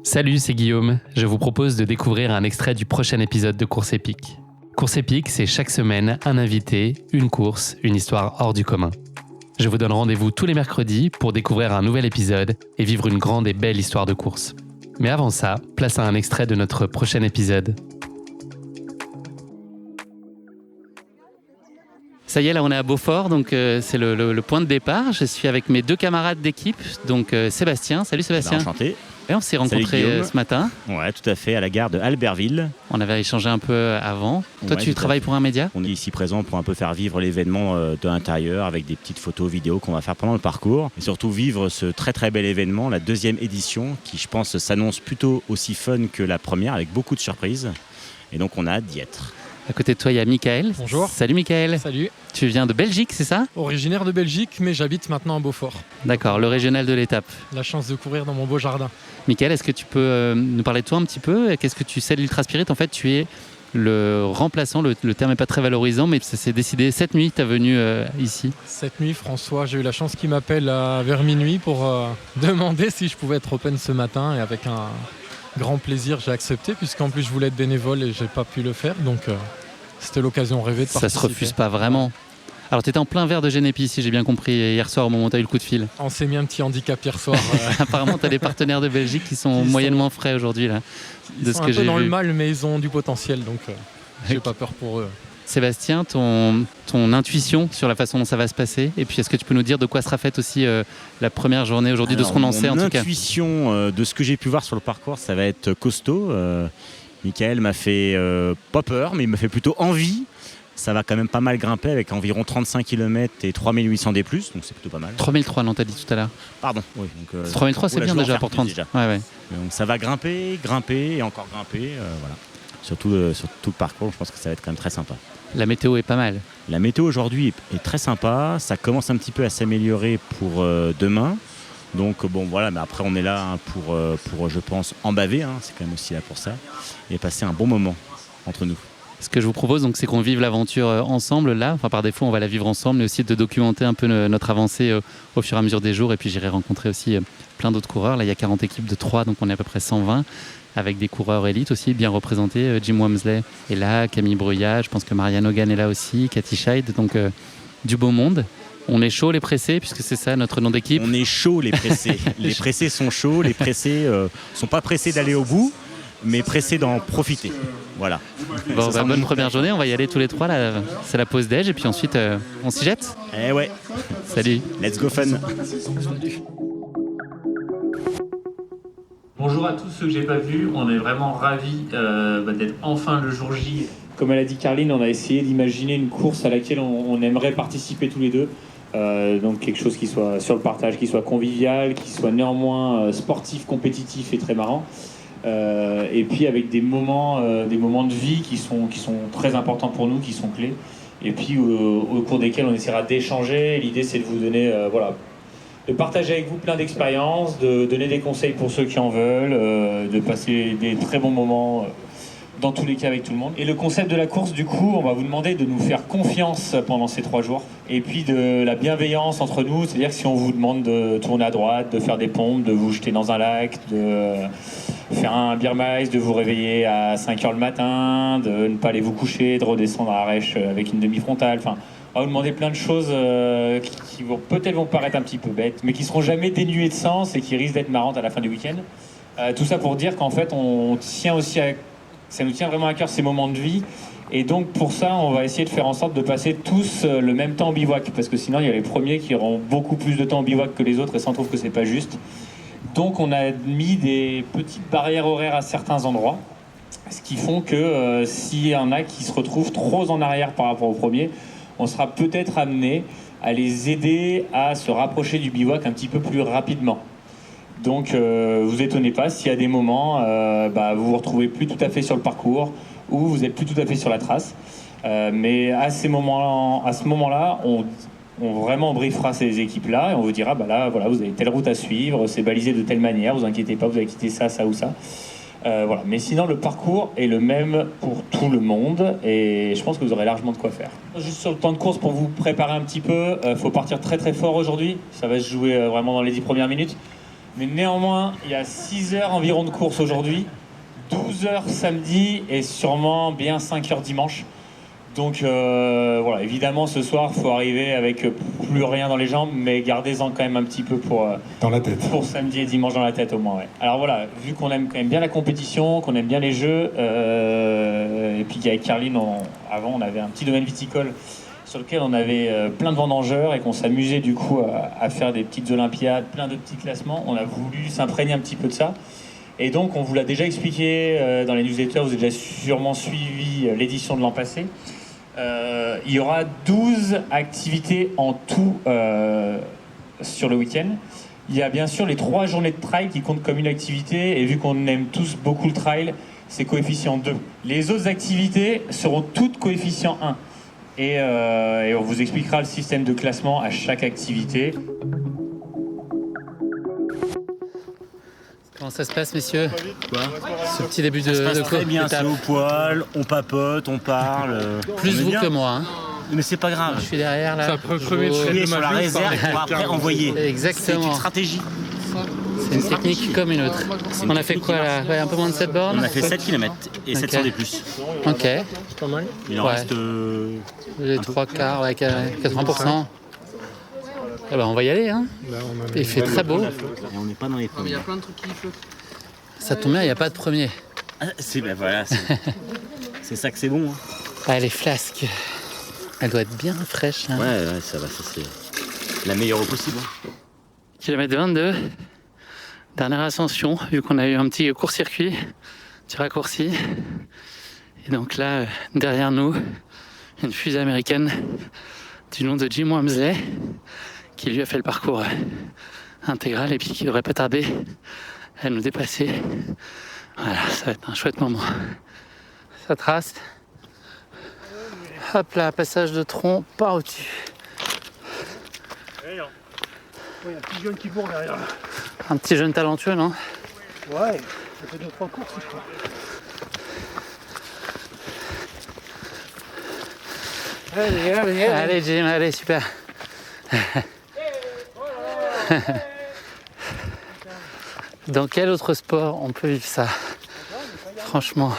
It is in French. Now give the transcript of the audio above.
Salut, c'est Guillaume. Je vous propose de découvrir un extrait du prochain épisode de Course épique. Course épique, c'est chaque semaine un invité, une course, une histoire hors du commun. Je vous donne rendez-vous tous les mercredis pour découvrir un nouvel épisode et vivre une grande et belle histoire de course. Mais avant ça, place à un extrait de notre prochain épisode. Ça y est, là on est à Beaufort, donc c'est le point de départ. Je suis avec mes deux camarades d'équipe, donc Sébastien. Salut Sébastien. Enchanté. Et on s'est rencontrés ce matin. Ouais, tout à fait, à la gare de Albertville. On avait échangé un peu avant. Toi, tu travailles pour un média ? On est ici présent pour un peu faire vivre l'événement de l'intérieur avec des petites photos, vidéos qu'on va faire pendant le parcours. Et surtout vivre ce très très bel événement, la deuxième édition, qui je pense s'annonce plutôt aussi fun que la première, avec beaucoup de surprises. Et donc on a hâte d'y être. À côté de toi, il y a Michael. Bonjour. Salut Michael. Salut. Tu viens de Belgique, c'est ça ? Originaire de Belgique, mais j'habite maintenant à Beaufort. D'accord, le régional de l'étape. La chance de courir dans mon beau jardin. Michael, est-ce que tu peux nous parler de toi un petit peu ? Qu'est-ce que tu sais de l'Ultra Spirit ? En fait, tu es le remplaçant, le terme n'est pas très valorisant, mais ça s'est décidé cette nuit, tu es venu ici. Cette nuit, François, j'ai eu la chance qu'il m'appelle vers minuit pour demander si je pouvais être open ce matin. Et avec un grand plaisir, j'ai accepté, puisqu'en plus je voulais être bénévole et je n'ai pas pu le faire. Donc c'était l'occasion rêvée de participer. Ça se refuse pas vraiment. Alors, tu étais en plein verre de Genepi, si j'ai bien compris, hier soir au moment où tu as eu le coup de fil. On s'est mis un petit handicap hier soir. Apparemment, tu as des partenaires de Belgique qui sont moyennement frais aujourd'hui, là, de ce que j'ai vu. Ils sont un peu dans le mal, mais ils ont du potentiel, donc j'ai pas peur pour eux. Sébastien, ton intuition sur la façon dont ça va se passer, et puis est-ce que tu peux nous dire de quoi sera faite aussi la première journée aujourd'hui, de ce qu'on en sait en tout cas ? Mon intuition de ce que j'ai pu voir sur le parcours, ça va être costaud. Michael m'a fait pas peur, mais il m'a fait plutôt envie. Ça va quand même pas mal grimper avec environ 35 km et 3800 D+, donc c'est plutôt pas mal. 3003, non, t'as dit tout à l'heure. Pardon, oui. 3003, c'est bien déjà pour 30. Déjà. Ouais. Donc ça va grimper et encore grimper, voilà. Surtout sur tout le parcours, je pense que ça va être quand même très sympa. La météo est pas mal. La météo aujourd'hui est très sympa, ça commence un petit peu à s'améliorer pour demain. Donc bon voilà, mais après on est là pour je pense, en baver, c'est quand même aussi là pour ça, et passer un bon moment entre nous. Ce que je vous propose, donc, c'est qu'on vive l'aventure ensemble là. Enfin, par défaut, on va la vivre ensemble, mais aussi de documenter un peu notre avancée au fur et à mesure des jours. Et puis, j'irai rencontrer aussi plein d'autres coureurs. Là, il y a 40 équipes de 3, donc on est à peu près 120, avec des coureurs élites aussi bien représentés. Jim Walmsley est là, Camille Bruyat, je pense que Marianne Hogan est là aussi, Cathy Scheid, donc du beau monde. On est chaud, les pressés, puisque c'est ça notre nom d'équipe. On est chaud, les pressés. Les pressés sont chauds, les pressés sont pas pressés d'aller au bout, mais pressés d'en profiter. Voilà. Bon, bonne première journée, on va y aller tous les trois, là. C'est la pause déj, et puis ensuite, on s'y jette. Eh ouais. Salut. Let's go fun. Bonjour à tous ceux que j'ai pas vus, on est vraiment ravis d'être enfin le jour J. Comme elle a dit Carline, on a essayé d'imaginer une course à laquelle on aimerait participer tous les deux. Donc quelque chose qui soit sur le partage, qui soit convivial, qui soit néanmoins sportif, compétitif et très marrant. Et puis avec des moments de vie qui sont très importants pour nous, qui sont clés. Et puis au cours desquels on essaiera d'échanger. L'idée c'est de vous donner, de partager avec vous plein d'expériences, de donner des conseils pour ceux qui en veulent, de passer des très bons moments dans tous les cas avec tout le monde. Et le concept de la course, du coup, on va vous demander de nous faire confiance pendant ces 3 jours. Et puis de la bienveillance entre nous, c'est-à-dire que si on vous demande de tourner à droite, de faire des pompes, de vous jeter dans un lac, de faire un Birmais, de vous réveiller à 5h le matin, de ne pas aller vous coucher, de redescendre à Arèche avec une demi-frontale. Enfin, on va vous demander plein de choses qui vont peut-être paraître un petit peu bêtes, mais qui seront jamais dénuées de sens et qui risquent d'être marrantes à la fin du week-end. Tout ça pour dire qu'en fait, ça nous tient vraiment à cœur ces moments de vie. Et donc pour ça, on va essayer de faire en sorte de passer tous le même temps en bivouac, parce que sinon il y a les premiers qui auront beaucoup plus de temps en bivouac que les autres, et ça on trouve que c'est pas juste. Donc on a mis des petites barrières horaires à certains endroits, ce qui font que s'il y en a qui se retrouvent trop en arrière par rapport aux premiers, on sera peut-être amené à les aider à se rapprocher du bivouac un petit peu plus rapidement. Donc vous étonnez pas s'il y a des moments vous vous retrouvez plus tout à fait sur le parcours ou vous êtes plus tout à fait sur la trace. Mais à ce moment-là, on briefera ces équipes-là et on vous dira voilà, vous avez telle route à suivre, c'est balisé de telle manière, vous inquiétez pas, vous avez quitté ça, ça ou ça. Voilà. Mais sinon, le parcours est le même pour tout le monde et je pense que vous aurez largement de quoi faire. Juste sur le temps de course, pour vous préparer un petit peu, faut partir très très fort aujourd'hui. Ça va se jouer vraiment dans les 10 premières minutes. Mais néanmoins, il y a 6 heures environ de course aujourd'hui, 12 heures samedi et sûrement bien 5 heures dimanche. Donc voilà, évidemment ce soir, il faut arriver avec plus rien dans les jambes, mais gardez-en quand même un petit peu dans la tête. Pour samedi et dimanche dans la tête au moins. Ouais. Alors voilà, vu qu'on aime quand même bien la compétition, qu'on aime bien les jeux, et puis qu'avec Carline, avant on avait un petit domaine viticole sur lequel on avait plein de vendangeurs et qu'on s'amusait du coup à faire des petites olympiades, plein de petits classements. On a voulu s'imprégner un petit peu de ça. Et donc on vous l'a déjà expliqué dans les newsletters, vous avez déjà sûrement suivi l'édition de l'an passé. Il y aura 12 activités en tout sur le week-end. Il y a bien sûr les 3 journées de trail qui comptent comme une activité, et vu qu'on aime tous beaucoup le trail, c'est coefficient 2. Les autres activités seront toutes coefficient 1. Et on vous expliquera le système de classement à chaque activité. Comment ça se passe, messieurs? Quoi? Ce petit début Ça se passe de très bien, c'est d'étape. au poil, on papote, on parle. Plus on est vous bien. que moi. Hein. Mais c'est pas grave. Je suis derrière là. Ça peut Je crever de vous- chaud. Crier sur la réserve pour après envoyer. C'est Exactement. une stratégie. C'est une technique comme une autre. une On a fait technique quoi qui là? Ouais, un peu moins de 7 bornes. On a fait 7 km et Ok. 700 des plus. Ok. Il en Ouais. reste. Les 3 quarts, ouais, 80%. Eh ben, on va y aller. Hein. Là, on a Il fait très beau. Et on n'est pas dans les premiers. Ça tombe bien, il n'y a pas de premier. Ah, voilà, c'est ça que c'est bon. Hein. Ah, les flasques. Elle doit être bien fraîche. Hein. Ouais, ça va, ça c'est la meilleure eau possible. Hein. Kilomètre 22. Dernière ascension, vu qu'on a eu un petit court-circuit, petit raccourci. Et donc là, derrière nous, une fusée américaine du nom de Jim Wamsley, qui lui a fait le parcours intégral et puis qui devrait pas tarder à nous dépasser. Voilà, ça va être un chouette moment. Ça trace. Hop là, passage de tronc par au-dessus. Il y a un petit jeune qui court derrière. Un petit jeune talentueux, non? Ouais, ça fait 2-3 courses, je crois. Allez Jim, allez, super. Dans quel autre sport on peut vivre ça? Franchement.